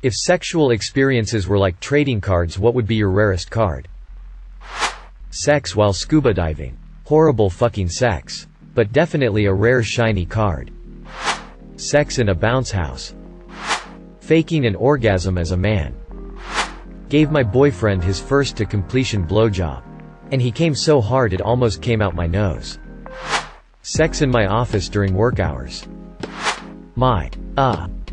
If sexual experiences were like trading cards, what would be your rarest card? Sex while scuba diving. Horrible fucking sex. But definitely a rare shiny card. Sex in a bounce house. Faking an orgasm as a man. Gave my boyfriend his first to completion blowjob. And he came so hard it almost came out my nose. Sex in my office during work hours. My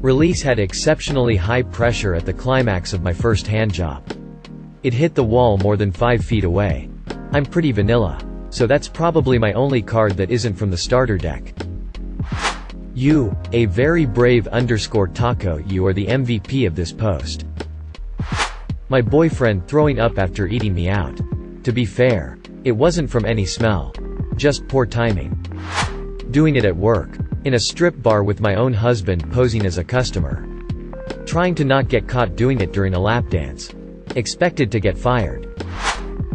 release had exceptionally high pressure at the climax of my first handjob. It hit the wall more than 5 feet away. I'm pretty vanilla, so that's probably my only card that isn't from the starter deck. You, a very brave _taco, you are the MVP of this post. My boyfriend throwing up after eating me out. To be fair, it wasn't from any smell. Just poor timing. Doing it at work. In a strip bar with my own husband posing as a customer. Trying to not get caught doing it during a lap dance. Expected to get fired.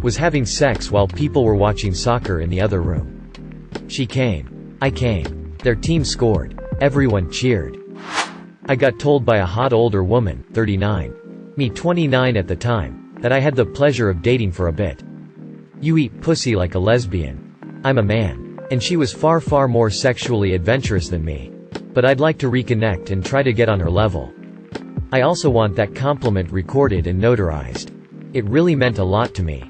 Was having sex while people were watching soccer in the other room. She came. I came. Their team scored. Everyone cheered. I got told by a hot older woman, 39. Me 29 at the time, that I had the pleasure of dating for a bit. You eat pussy like a lesbian. I'm a man. And she was far more sexually adventurous than me. But I'd like to reconnect and try to get on her level. I also want that compliment recorded and notarized. It really meant a lot to me.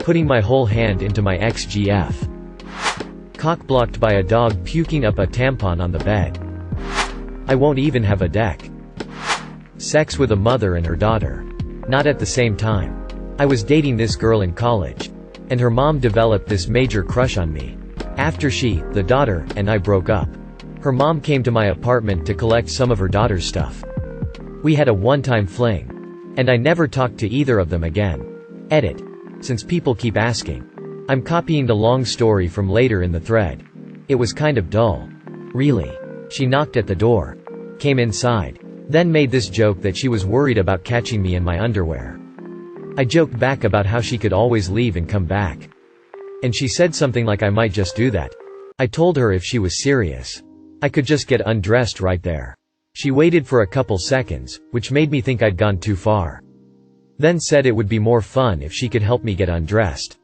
Putting my whole hand into my XGF. Cock blocked by a dog puking up a tampon on the bed. I won't even have a deck. Sex with a mother and her daughter. Not at the same time. I was dating this girl in college. And her mom developed this major crush on me. After she, the daughter, and I broke up. Her mom came to my apartment to collect some of her daughter's stuff. We had a one-time fling. And I never talked to either of them again. Edit. Since people keep asking. I'm copying the long story from later in the thread. It was kind of dull. Really. She knocked at the door. Came inside. Then made this joke that she was worried about catching me in my underwear. I joked back about how she could always leave and come back. And she said something like I might just do that. I told her if she was serious, I could just get undressed right there. She waited for a couple seconds, which made me think I'd gone too far. Then said it would be more fun if she could help me get undressed.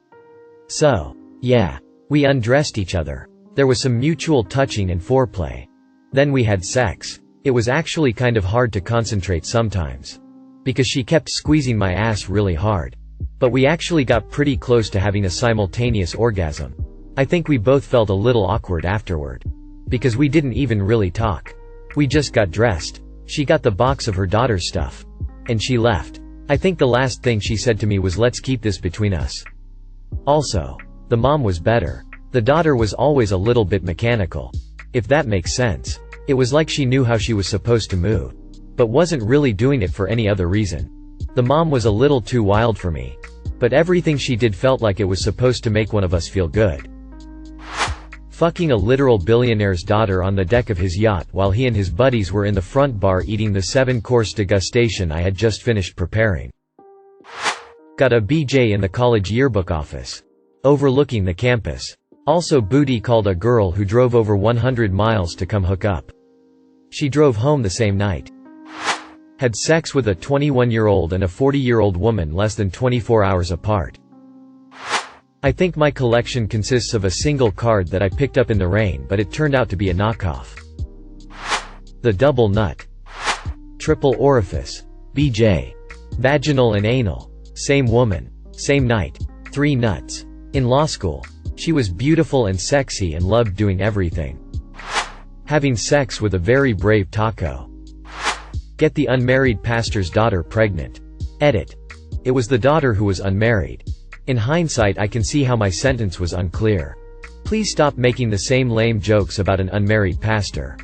So, yeah. We undressed each other. There was some mutual touching and foreplay. Then we had sex. It was actually kind of hard to concentrate sometimes. Because she kept squeezing my ass really hard. But we actually got pretty close to having a simultaneous orgasm. I think we both felt a little awkward afterward. Because we didn't even really talk. We just got dressed. She got the box of her daughter's stuff. And she left. I think the last thing she said to me was, "Let's keep this between us." Also, the mom was better. The daughter was always a little bit mechanical. If that makes sense. It was like she knew how she was supposed to move. But wasn't really doing it for any other reason. The mom was a little too wild for me. But everything she did felt like it was supposed to make one of us feel good. Fucking a literal billionaire's daughter on the deck of his yacht while he and his buddies were in the front bar eating the 7-course degustation I had just finished preparing. Got a BJ in the college yearbook office. Overlooking the campus. Also booty called a girl who drove over 100 miles to come hook up. She drove home the same night. Had sex with a 21-year-old and a 40-year-old woman less than 24 hours apart. I think my collection consists of a single card that I picked up in the rain, but it turned out to be a knockoff. The double nut. Triple orifice. BJ. Vaginal and anal. Same woman. Same night. 3 nuts. In law school. She was beautiful and sexy and loved doing everything. Having sex with a very brave taco. Get the unmarried pastor's daughter pregnant. Edit. It was the daughter who was unmarried. In hindsight, I can see how my sentence was unclear. Please stop making the same lame jokes about an unmarried pastor.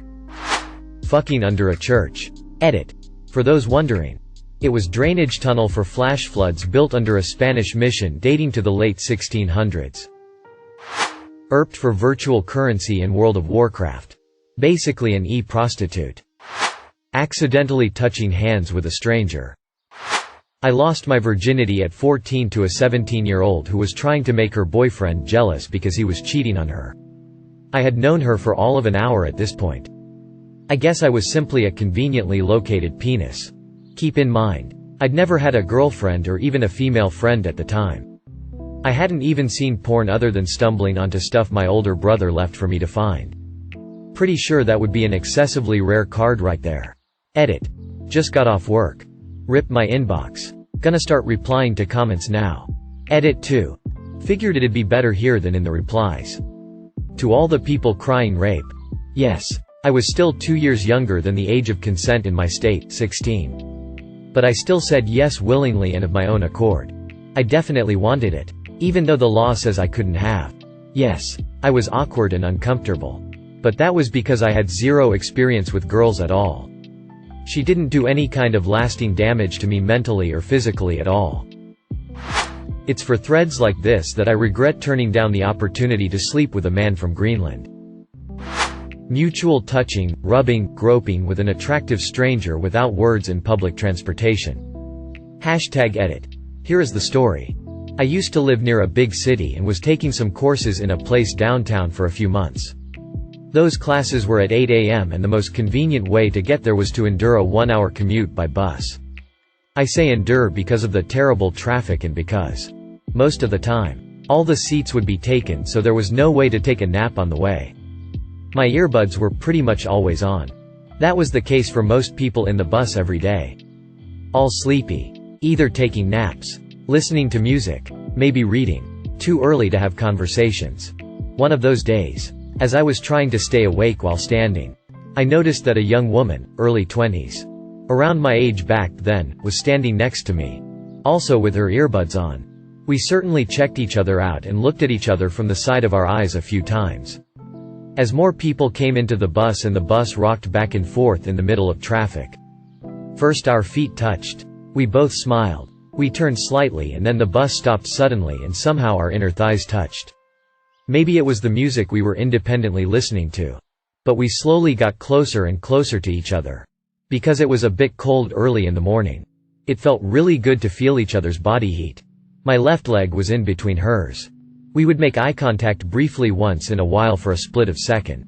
Fucking under a church. Edit. For those wondering. It was drainage tunnel for flash floods built under a Spanish mission dating to the late 1600s. ERPed for virtual currency in World of Warcraft. Basically an e-prostitute. Accidentally touching hands with a stranger. I lost my virginity at 14 to a 17-year-old who was trying to make her boyfriend jealous because he was cheating on her. I had known her for all of an hour at this point. I guess I was simply a conveniently located penis. Keep in mind, I'd never had a girlfriend or even a female friend at the time. I hadn't even seen porn other than stumbling onto stuff my older brother left for me to find. Pretty sure that would be an excessively rare card right there. Edit. Just got off work. Rip my inbox. Gonna start replying to comments now. Edit 2. Figured it'd be better here than in the replies. To all the people crying rape. Yes, I was still 2 years younger than the age of consent in my state, 16. But I still said yes willingly and of my own accord. I definitely wanted it, even though the law says I couldn't have. Yes, I was awkward and uncomfortable. But that was because I had zero experience with girls at all. She didn't do any kind of lasting damage to me mentally or physically at all. It's for threads like this that I regret turning down the opportunity to sleep with a man from Greenland. Mutual touching, rubbing, groping with an attractive stranger without words in public transportation. #edit. Here is the story. I used to live near a big city and was taking some courses in a place downtown for a few months. Those classes were at 8 a.m. and the most convenient way to get there was to endure a 1-hour commute by bus. I say endure because of the terrible traffic and because, most of the time, all the seats would be taken, so there was no way to take a nap on the way. My earbuds were pretty much always on. That was the case for most people in the bus every day. All sleepy. Either taking naps, listening to music, maybe reading. Too early to have conversations. One of those days, as I was trying to stay awake while standing, I noticed that a young woman, early 20s, around my age back then, was standing next to me, also with her earbuds on. We certainly checked each other out and looked at each other from the side of our eyes a few times. As more people came into the bus and the bus rocked back and forth in the middle of traffic. First our feet touched. We both smiled. We turned slightly and then the bus stopped suddenly and somehow our inner thighs touched. Maybe it was the music we were independently listening to. But we slowly got closer and closer to each other. Because it was a bit cold early in the morning. It felt really good to feel each other's body heat. My left leg was in between hers. We would make eye contact briefly once in a while for a split of second.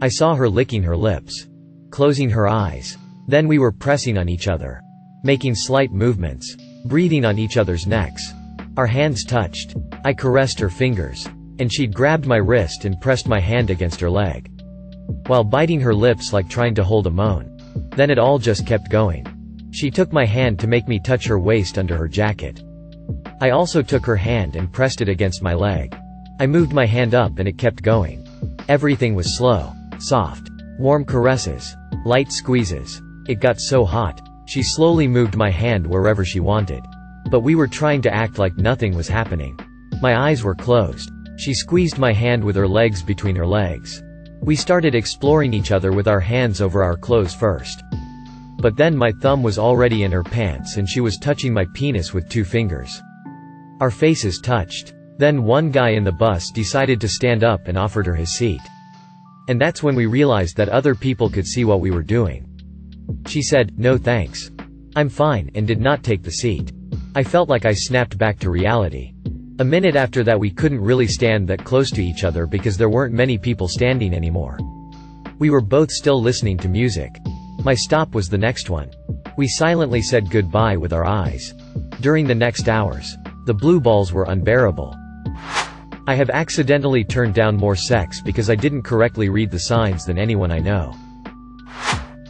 I saw her licking her lips, closing her eyes. Then we were pressing on each other, making slight movements, breathing on each other's necks. Our hands touched. I caressed her fingers, and she'd grabbed my wrist and pressed my hand against her leg, while biting her lips like trying to hold a moan. Then it all just kept going. She took my hand to make me touch her waist under her jacket. I also took her hand and pressed it against my leg. I moved my hand up and it kept going. Everything was slow, soft, warm caresses, light squeezes. It got so hot. She slowly moved my hand wherever she wanted. But we were trying to act like nothing was happening. My eyes were closed. She squeezed my hand with her legs between her legs. We started exploring each other with our hands over our clothes first. But then my thumb was already in her pants and she was touching my penis with 2 fingers. Our faces touched. Then one guy in the bus decided to stand up and offered her his seat. And that's when we realized that other people could see what we were doing. She said, "No thanks. I'm fine," and did not take the seat. I felt like I snapped back to reality. A minute after that we couldn't really stand that close to each other because there weren't many people standing anymore. We were both still listening to music. My stop was the next one. We silently said goodbye with our eyes. During the next hours, the blue balls were unbearable. I have accidentally turned down more sex because I didn't correctly read the signs than anyone I know.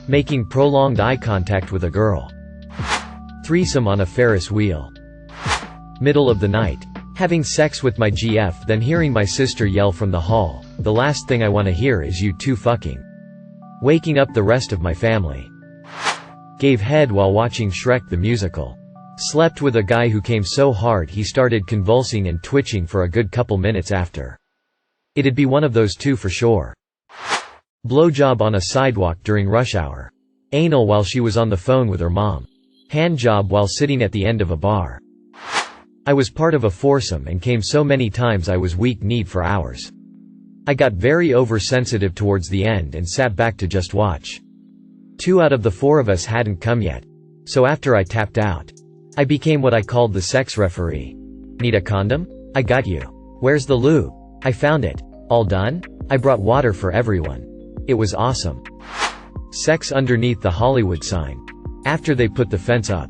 Making prolonged eye contact with a girl. Threesome on a Ferris wheel. Middle of the night. Having sex with my GF, then hearing my sister yell from the hall, "The last thing I want to hear is you two fucking." Waking up the rest of my family. Gave head while watching Shrek the Musical. Slept with a guy who came so hard he started convulsing and twitching for a good couple minutes after. It'd be one of those two for sure. Blowjob on a sidewalk during rush hour. Anal while she was on the phone with her mom. Handjob while sitting at the end of a bar. I was part of a foursome and came so many times I was weak-kneed for hours. I got very oversensitive towards the end and sat back to just watch. 2 out of the 4 of us hadn't come yet. So after I tapped out, I became what I called the sex referee. "Need a condom? I got you. Where's the lube? I found it. All done? I brought water for everyone." It was awesome. Sex underneath the Hollywood sign. After they put the fence up.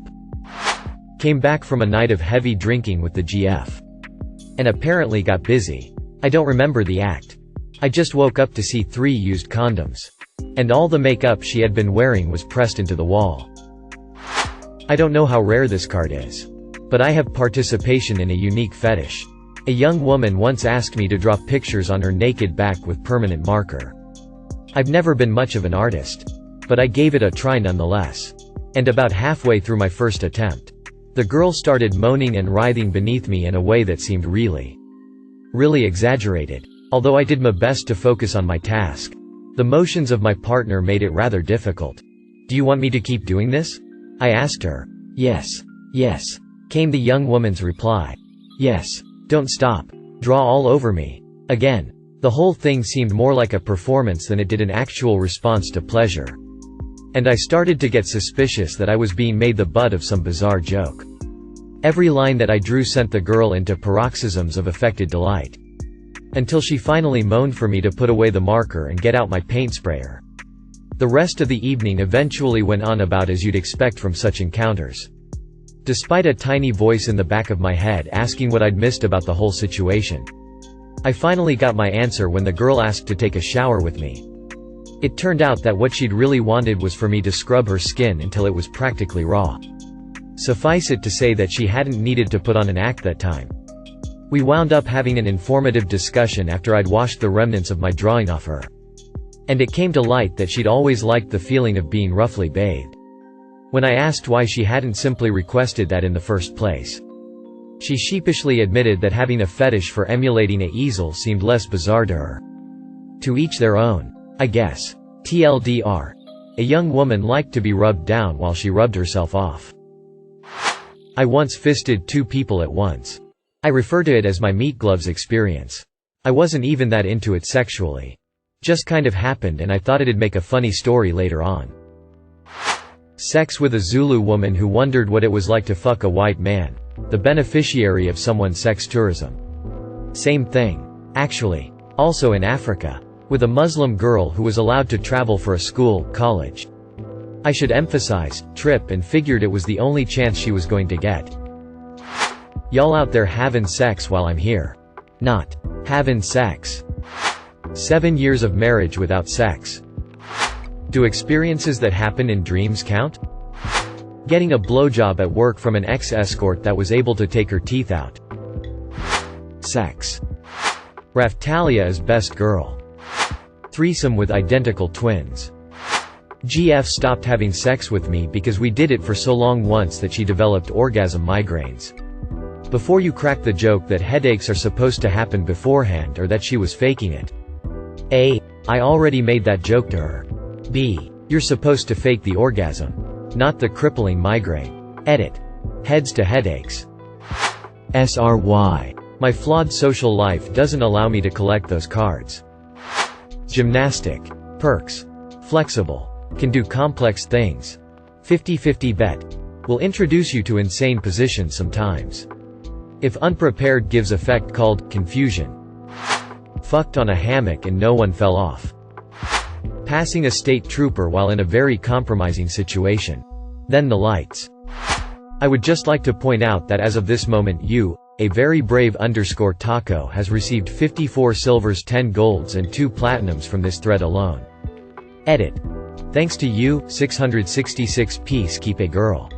Came back from a night of heavy drinking with the GF. And apparently got busy. I don't remember the act. I just woke up to see 3 used condoms. And all the makeup she had been wearing was pressed into the wall. I don't know how rare this card is. But I have participation in a unique fetish. A young woman once asked me to draw pictures on her naked back with permanent marker. I've never been much of an artist. But I gave it a try nonetheless. And about halfway through my first attempt, the girl started moaning and writhing beneath me in a way that seemed really exaggerated. Although I did my best to focus on my task, the motions of my partner made it rather difficult. "Do you want me to keep doing this?" I asked her. "Yes, yes," came the young woman's reply. "Yes, don't stop. Draw all over me." Again. The whole thing seemed more like a performance than it did an actual response to pleasure. And I started to get suspicious that I was being made the butt of some bizarre joke. Every line that I drew sent the girl into paroxysms of affected delight. Until she finally moaned for me to put away the marker and get out my paint sprayer. The rest of the evening eventually went on about as you'd expect from such encounters. Despite a tiny voice in the back of my head asking what I'd missed about the whole situation. I finally got my answer when the girl asked to take a shower with me. It turned out that what she'd really wanted was for me to scrub her skin until it was practically raw. Suffice it to say that she hadn't needed to put on an act that time. We wound up having an informative discussion after I'd washed the remnants of my drawing off her. And it came to light that she'd always liked the feeling of being roughly bathed. When I asked why she hadn't simply requested that in the first place, she sheepishly admitted that having a fetish for emulating a easel seemed less bizarre to her. To each their own, I guess. TLDR. A young woman liked to be rubbed down while she rubbed herself off. I once fisted 2 people at once. I refer to it as my meat gloves experience. I wasn't even that into it sexually. Just kind of happened and I thought it'd make a funny story later on. Sex with a Zulu woman who wondered what it was like to fuck a white man, the beneficiary of someone's sex tourism. Same thing. Actually. Also in Africa. With a Muslim girl who was allowed to travel for a school, college. I should emphasize, trip, and figured it was the only chance she was going to get. Y'all out there having sex while I'm here. Not having sex. 7 years of marriage without sex. Do experiences that happen in dreams count? Getting a blowjob at work from an ex-escort that was able to take her teeth out. Sex. Raftalia is best girl. Threesome with identical twins. GF stopped having sex with me because we did it for so long once that she developed orgasm migraines. Before you crack the joke that headaches are supposed to happen beforehand or that she was faking it. A. I already made that joke to her. B. You're supposed to fake the orgasm. Not the crippling migraine. Edit. Heads to headaches. SRY. My flawed social life doesn't allow me to collect those cards. Gymnastic. Perks. Flexible. Can do complex things. 50-50 bet. Will introduce you to insane positions sometimes. If unprepared gives effect called confusion. Fucked on a hammock and no one fell off. Passing a state trooper while in a very compromising situation. Then the lights. I would just like to point out that as of this moment a very brave _taco has received 54 silvers, 10 golds and 2 platinums from this thread alone. Edit. Thanks to you, 666 peace keep a girl.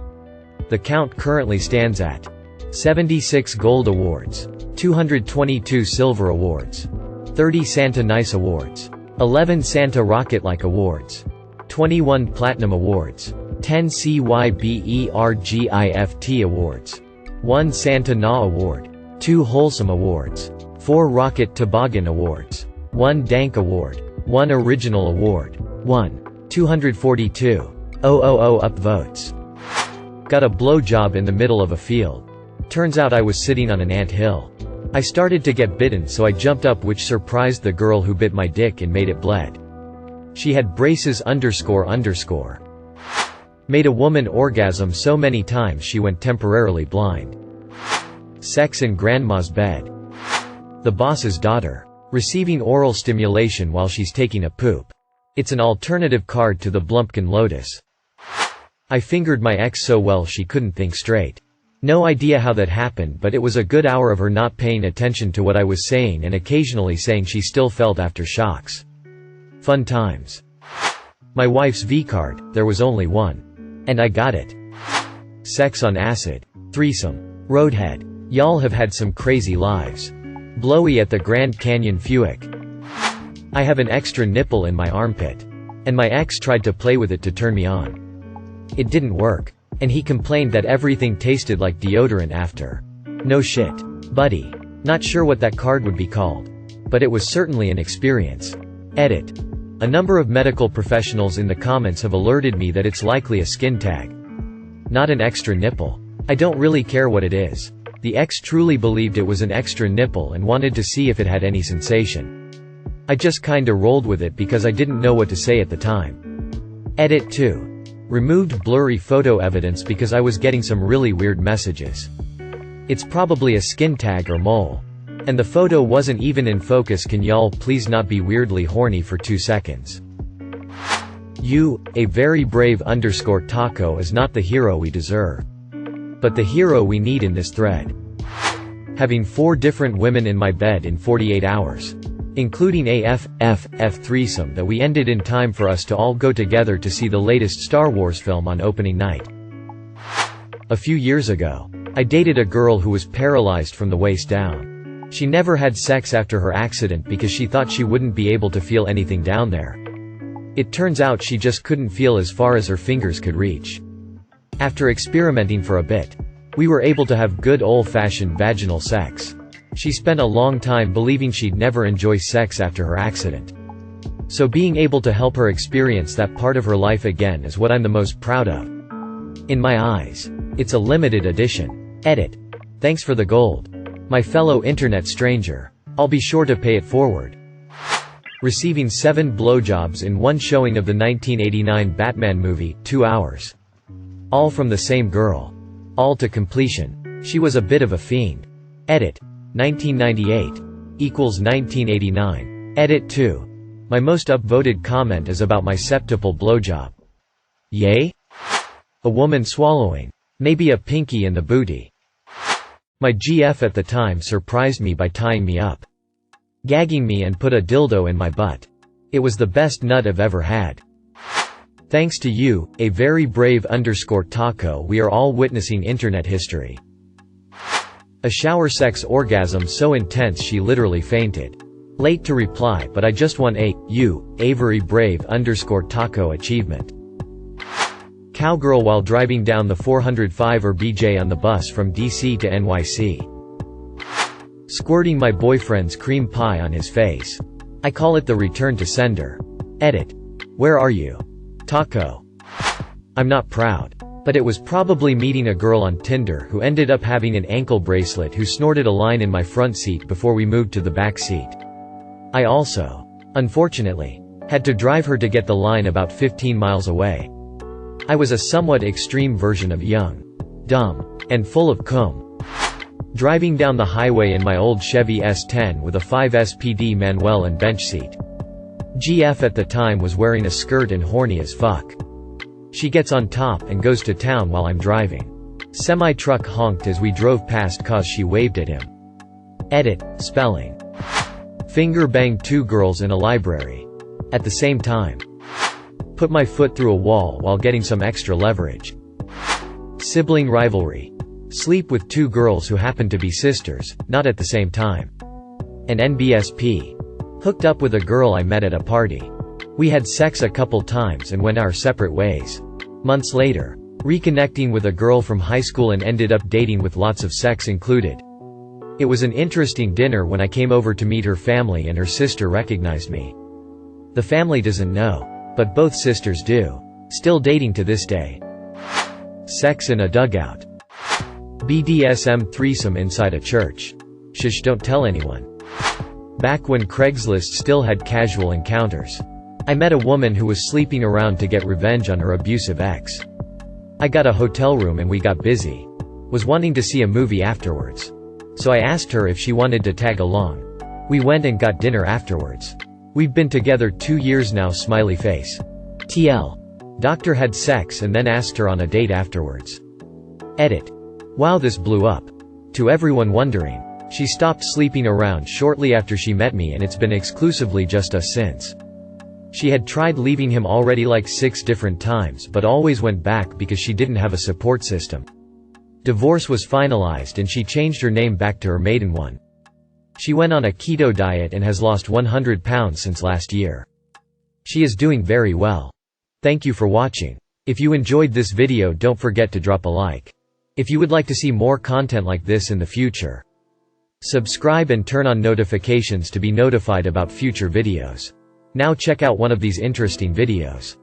The count currently stands at 76 gold awards, 222 silver awards, 30 Santa Nice awards, 11 Santa Rocket Like awards, 21 Platinum awards, 10 CYBERGIFT awards, 1 Santa Na award, 2 Wholesome awards, 4 Rocket Toboggan awards, 1 Dank award, 1 Original award, 1 242,000 upvotes. Got a blowjob in the middle of a field. Turns out I was sitting on an ant hill. I started to get bitten so I jumped up, which surprised the girl who bit my dick and made it bled. She had braces __. Made a woman orgasm so many times she went temporarily blind. Sex in grandma's bed. The boss's daughter. Receiving oral stimulation while she's taking a poop. It's an alternative card to the Blumpkin Lotus. I fingered my ex so well she couldn't think straight. No idea how that happened, but it was a good hour of her not paying attention to what I was saying and occasionally saying she still felt aftershocks. Fun times. My wife's V-card, there was only one. And I got it. Sex on acid. Threesome. Roadhead. Y'all have had some crazy lives. Blowy at the Grand Canyon Fuick. I have an extra nipple in my armpit. And my ex tried to play with it to turn me on. It didn't work. And he complained that everything tasted like deodorant after. No shit. Buddy. Not sure what that card would be called. But it was certainly an experience. Edit. A number of medical professionals in the comments have alerted me that it's likely a skin tag. Not an extra nipple. I don't really care what it is. The ex truly believed it was an extra nipple and wanted to see if it had any sensation. I just kinda rolled with it because I didn't know what to say at the time. Edit 2. Removed blurry photo evidence because I was getting some really weird messages. It's probably a skin tag or mole. And the photo wasn't even in focus. Can y'all please not be weirdly horny for 2 seconds? You, a very brave _taco is not the hero we deserve. But the hero we need in this thread. Having 4 different women in my bed in 48 hours. Including a FFF threesome that we ended in time for us to all go together to see the latest Star Wars film on opening night. A few years ago, I dated a girl who was paralyzed from the waist down. She never had sex after her accident because she thought she wouldn't be able to feel anything down there. It turns out she just couldn't feel as far as her fingers could reach. After experimenting for a bit, we were able to have good old-fashioned vaginal sex. She spent a long time believing she'd never enjoy sex after her accident. So being able to help her experience that part of her life again is what I'm the most proud of. In my eyes, it's a limited edition. Edit. Thanks for the gold. My fellow internet stranger. I'll be sure to pay it forward. Receiving 7 blowjobs in one showing of the 1989 Batman movie, 2 hours. All from the same girl. All to completion. She was a bit of a fiend. Edit. 1998 equals 1989. Edit 2. My most upvoted comment is about my septuple blowjob. Yay? A woman swallowing. Maybe a pinky in the booty. My GF at the time surprised me by tying me up, gagging me and put a dildo in my butt. It was the best nut I've ever had. Thanks to you, a very brave _taco, we are all witnessing internet history. A shower sex orgasm so intense she literally fainted. Late to reply, but I just won a very brave _taco achievement. Cowgirl while driving down the 405 or BJ on the bus from DC to NYC. Squirting my boyfriend's cream pie on his face. I call it the return to sender. Edit. Where are you? Taco. I'm not proud. But it was probably meeting a girl on Tinder who ended up having an ankle bracelet who snorted a line in my front seat before we moved to the back seat. I also, unfortunately, had to drive her to get the line about 15 miles away. I was a somewhat extreme version of young, dumb, and full of cum. Driving down the highway in my old Chevy S10 with a 5 SPD Manuel and bench seat. GF at the time was wearing a skirt and horny as fuck. She gets on top and goes to town while I'm driving. Semi-truck honked as we drove past cause she waved at him. Edit. Spelling. Finger banged 2 girls in a library. At the same time. Put my foot through a wall while getting some extra leverage. Sibling rivalry. Sleep with 2 girls who happen to be sisters, not at the same time. And NBSP. Hooked up with a girl I met at a party. We had sex a couple times and went our separate ways. Months later, reconnecting with a girl from high school and ended up dating with lots of sex included. It was an interesting dinner when I came over to meet her family and her sister recognized me. The family doesn't know, but both sisters do. Still dating to this day. Sex in a dugout. BDSM threesome inside a church. Shush, don't tell anyone. Back when Craigslist still had casual encounters. I met a woman who was sleeping around to get revenge on her abusive ex. I got a hotel room and we got busy. Was wanting to see a movie afterwards. So I asked her if she wanted to tag along. We went and got dinner afterwards. We've been together 2 years now, smiley face. TL. Doctor had sex and then asked her on a date afterwards. Edit. Wow, this blew up. To everyone wondering. She stopped sleeping around shortly after she met me and it's been exclusively just us since. She had tried leaving him already like 6 different times but always went back because she didn't have a support system. Divorce was finalized and she changed her name back to her maiden one. She went on a keto diet and has lost 100 pounds since last year. She is doing very well. Thank you for watching. If you enjoyed this video, don't forget to drop a like. If you would like to see more content like this in the future, subscribe and turn on notifications to be notified about future videos. Now check out one of these interesting videos.